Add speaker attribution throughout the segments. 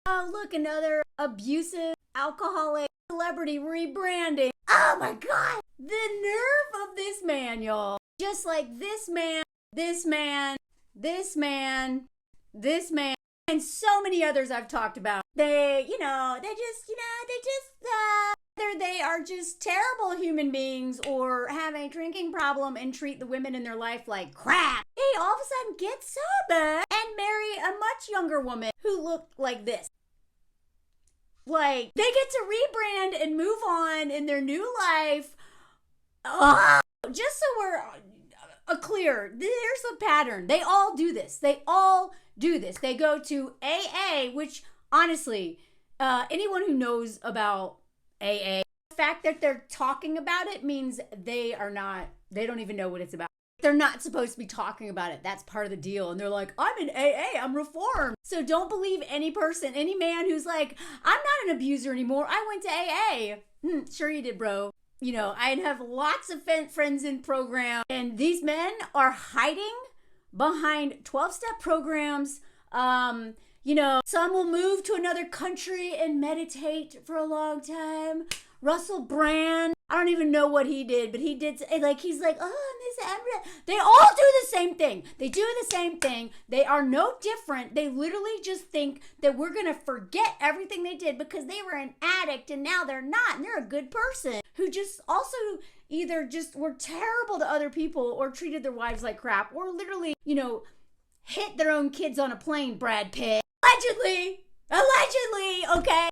Speaker 1: Oh, look, another abusive, alcoholic celebrity rebranding. Oh my God. The nerve of this man, y'all. Just like this man, this man, this man, this man, and so many others I've talked about. They whether they are just terrible human beings or have a drinking problem and treat the women in their life like crap, they all of a sudden get sober and marry a much younger woman who looked like this. Like, they get to rebrand and move on in their new life. Just so we're clear, there's a pattern. They all do this. They go to AA, which honestly, anyone who knows about AA, the fact that they're talking about it means they don't even know what it's about. They're not supposed to be talking about it. That's part of the deal. And they're like, I'm in AA, I'm reformed. So don't believe any man who's like, I'm not an abuser anymore, I went to AA. Sure you did, bro. I have lots of friends in program, and these men are hiding behind 12-step programs. Some will move to another country and meditate for a long time. Russell Brand, I don't even know what he did, but he did, he's like, they all do the same thing. They do the same thing. They are no different. They literally just think that we're going to forget everything they did because they were an addict and now they're not, and they're a good person who just also either just were terrible to other people or treated their wives like crap or literally, hit their own kids on a plane, Brad Pitt. Allegedly, okay?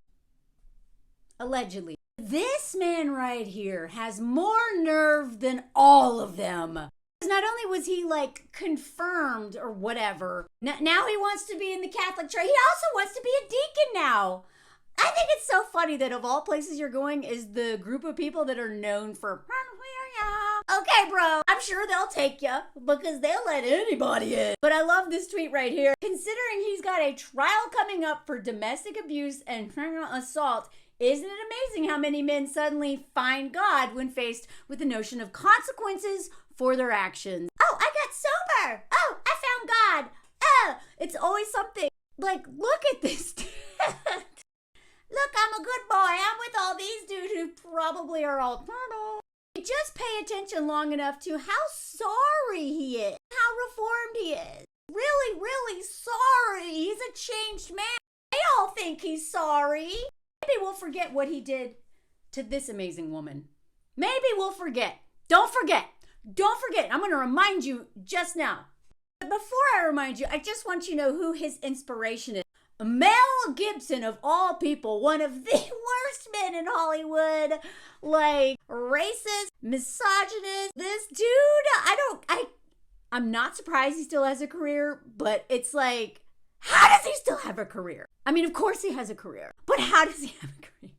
Speaker 1: Allegedly. This man right here has more nerve than all of them. Not only was he confirmed or whatever, now he wants to be in the Catholic Church. He also wants to be a deacon now. I think it's so funny that of all places you're going is the group of people that are known for, okay, bro, I'm sure they'll take you because they'll let anybody in. But I love this tweet right here. Considering he's got a trial coming up for domestic abuse and assault, isn't it amazing how many men suddenly find God when faced with the notion of consequences for their actions? Oh, I got sober. Oh, I found God. Oh, it's always something. Look at this. Look, I'm a good boy. I'm with all these dudes who probably are all turtle. Just pay attention long enough to how sorry he is, how reformed he is. Really, really sorry. He's a changed man. They all think he's sorry. Maybe we'll forget what he did to this amazing woman. Maybe we'll forget. Don't forget. I'm going to remind you just now. But before I remind you, I just want you to know who his inspiration is. Mel Gibson, of all people, one of the worst men in Hollywood, racist, misogynist. This dude, I'm not surprised he still has a career, but it's how does he still have a career? I mean, of course he has a career, but how does he have a career?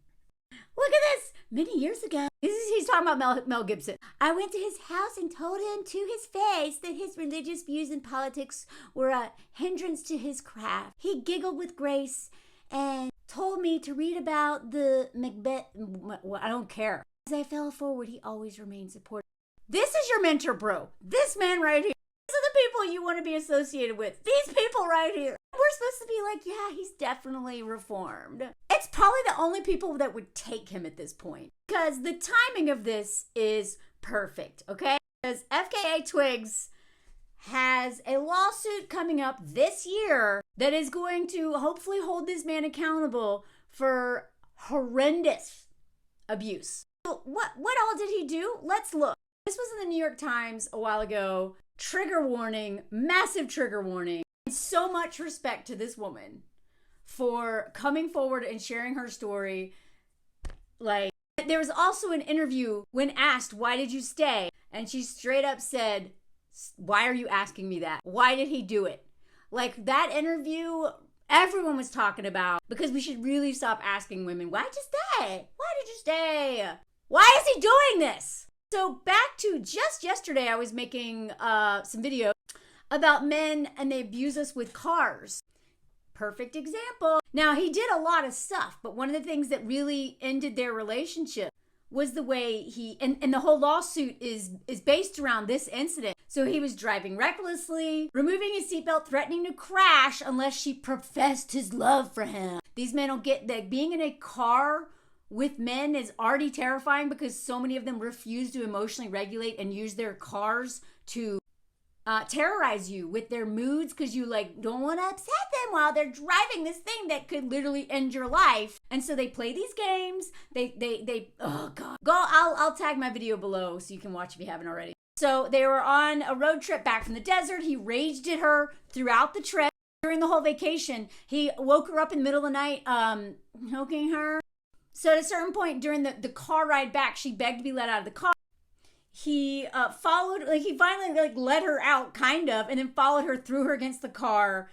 Speaker 1: Look at this. Many years ago, he's talking about Mel Gibson. I went to his house and told him to his face that his religious views and politics were a hindrance to his craft. He giggled with grace and told me to read about the Macbeth. Well, I don't care. As I fell forward, he always remained supportive. This is your mentor, bro. This man right here. These are the people you want to be associated with. These people right here. We're supposed to be yeah, he's definitely reformed. It's probably the only people that would take him at this point. Because the timing of this is perfect, okay? Because FkAtwigs has a lawsuit coming up this year that is going to hopefully hold this man accountable for horrendous abuse. So what all did he do? Let's look. This was in the New York Times a while ago. Trigger warning, massive trigger warning. So much respect to this woman for coming forward and sharing her story. There was also an interview when asked, why did you stay? And she straight up said, why are you asking me that? Why did he do it? That interview, everyone was talking about, because we should really stop asking women, why'd you stay? Why did you stay? Why is he doing this? So back to just yesterday, I was making some videos about men and they abuse us with cars. Perfect example. Now, he did a lot of stuff, but one of the things that really ended their relationship was the way he, and the whole lawsuit is based around this incident. So he was driving recklessly, removing his seatbelt, threatening to crash unless she professed his love for him. These men don't get that being in a car with men is already terrifying because so many of them refuse to emotionally regulate and use their cars to terrorize you with their moods because you like don't want to upset them while they're driving this thing that could literally end your life. And so they play these games. They oh god. I'll tag my video below so you can watch if you haven't already. So they were on a road trip back from the desert. He raged at her throughout the trip. During the whole vacation, he woke her up in the middle of the night, choking her. So at a certain point during the car ride back, she begged to be let out of the car. He he finally let her out, kind of, and then followed her, threw her against the car,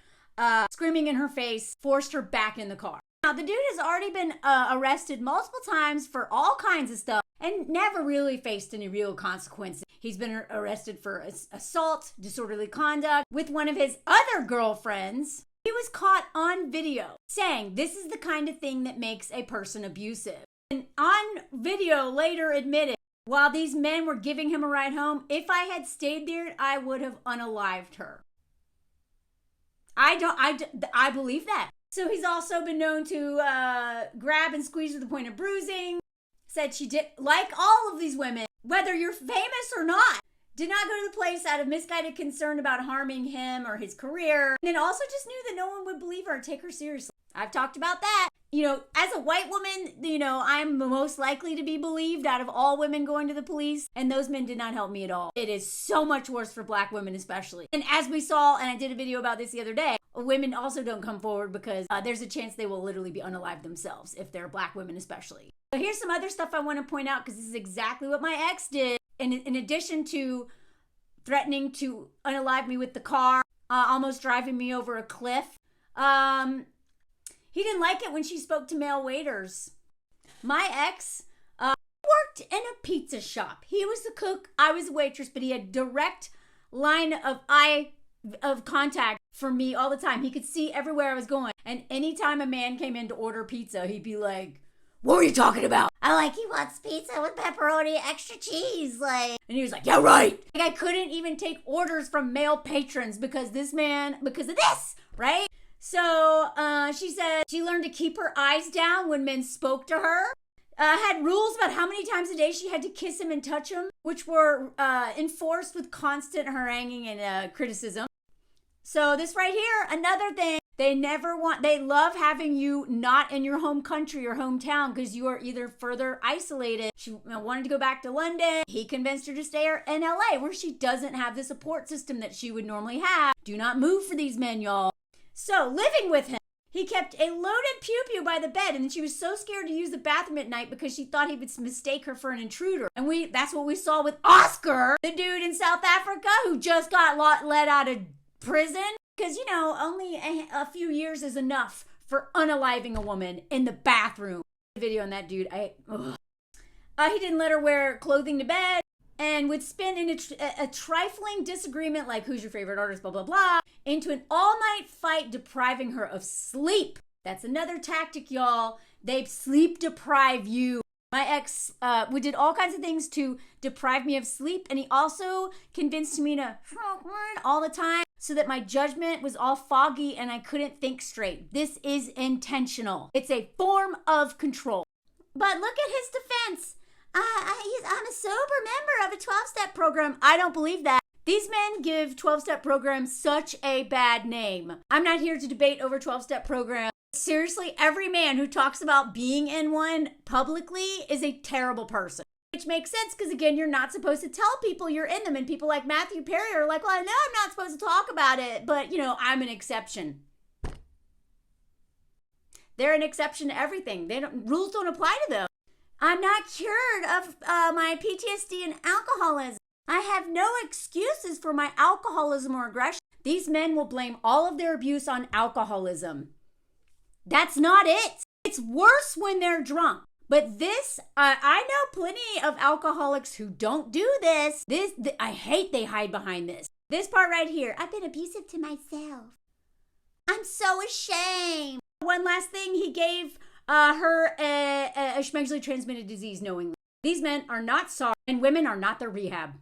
Speaker 1: screaming in her face, forced her back in the car. Now, the dude has already been arrested multiple times for all kinds of stuff and never really faced any real consequences. He's been arrested for assault, disorderly conduct with one of his other girlfriends. He was caught on video saying this is the kind of thing that makes a person abusive. And on video later admitted, while these men were giving him a ride home, if I had stayed there, I would have unalived her. I believe that. So he's also been known to grab and squeeze to the point of bruising. Said she did, like all of these women, whether you're famous or not, did not go to the place out of misguided concern about harming him or his career. And then also just knew that no one would believe her or take her seriously. I've talked about that. You know, as a white woman, you know, I'm most likely to be believed out of all women going to the police. And those men did not help me at all. It is so much worse for black women especially. And as we saw, and I did a video about this the other day, women also don't come forward because there's a chance they will literally be unalived themselves if they're black women especially. So here's some other stuff I want to point out because this is exactly what my ex did. And in addition to threatening to unalive me with the car, almost driving me over a cliff, he didn't like it when she spoke to male waiters. My ex worked in a pizza shop. He was the cook, I was the waitress, but he had direct line of contact for me all the time. He could see everywhere I was going. And anytime a man came in to order pizza, he'd be like, "What were you talking about?" I'm like, "He wants pizza with pepperoni, extra cheese." And he was like, "Yeah, right." I couldn't even take orders from male patrons because of this, right? So she said she learned to keep her eyes down when men spoke to her. Had rules about how many times a day she had to kiss him and touch him, which were enforced with constant haranguing and criticism. So this right here, another thing, they love having you not in your home country or hometown because you are either further isolated. She wanted to go back to London. He convinced her to stay in LA where she doesn't have the support system that she would normally have. Do not move for these men, y'all. So living with him, he kept a loaded pew-pew by the bed, and she was so scared to use the bathroom at night because she thought he would mistake her for an intruder. And that's what we saw with Oscar, the dude in South Africa who just got let out of prison. Because, you know, only a few years is enough for unaliving a woman in the bathroom. Video on that dude. He didn't let her wear clothing to bed and would spin in a trifling disagreement like who's your favorite artist, blah, blah, blah, into an all-night fight depriving her of sleep. That's another tactic, y'all. They sleep deprive you. My ex, we did all kinds of things to deprive me of sleep, and he also convinced me to all the time so that my judgment was all foggy and I couldn't think straight. This is intentional. It's a form of control. But look at his defense. I'm a sober member of a 12-step program. I don't believe that. These men give 12-step programs such a bad name. I'm not here to debate over 12-step programs. Seriously, every man who talks about being in one publicly is a terrible person. Which makes sense because, again, you're not supposed to tell people you're in them. And people like Matthew Perry are like, well, I know I'm not supposed to talk about it, but, you know, I'm an exception. They're an exception to everything. Rules don't apply to them. I'm not cured of my PTSD and alcoholism. I have no excuses for my alcoholism or aggression. These men will blame all of their abuse on alcoholism. That's not it. It's worse when they're drunk. But this, I know plenty of alcoholics who don't do this. I hate they hide behind this. This part right here, I've been abusive to myself. I'm so ashamed. One last thing, he gave her a sexually transmitted disease knowingly. These men are not sorry, and women are not their rehab.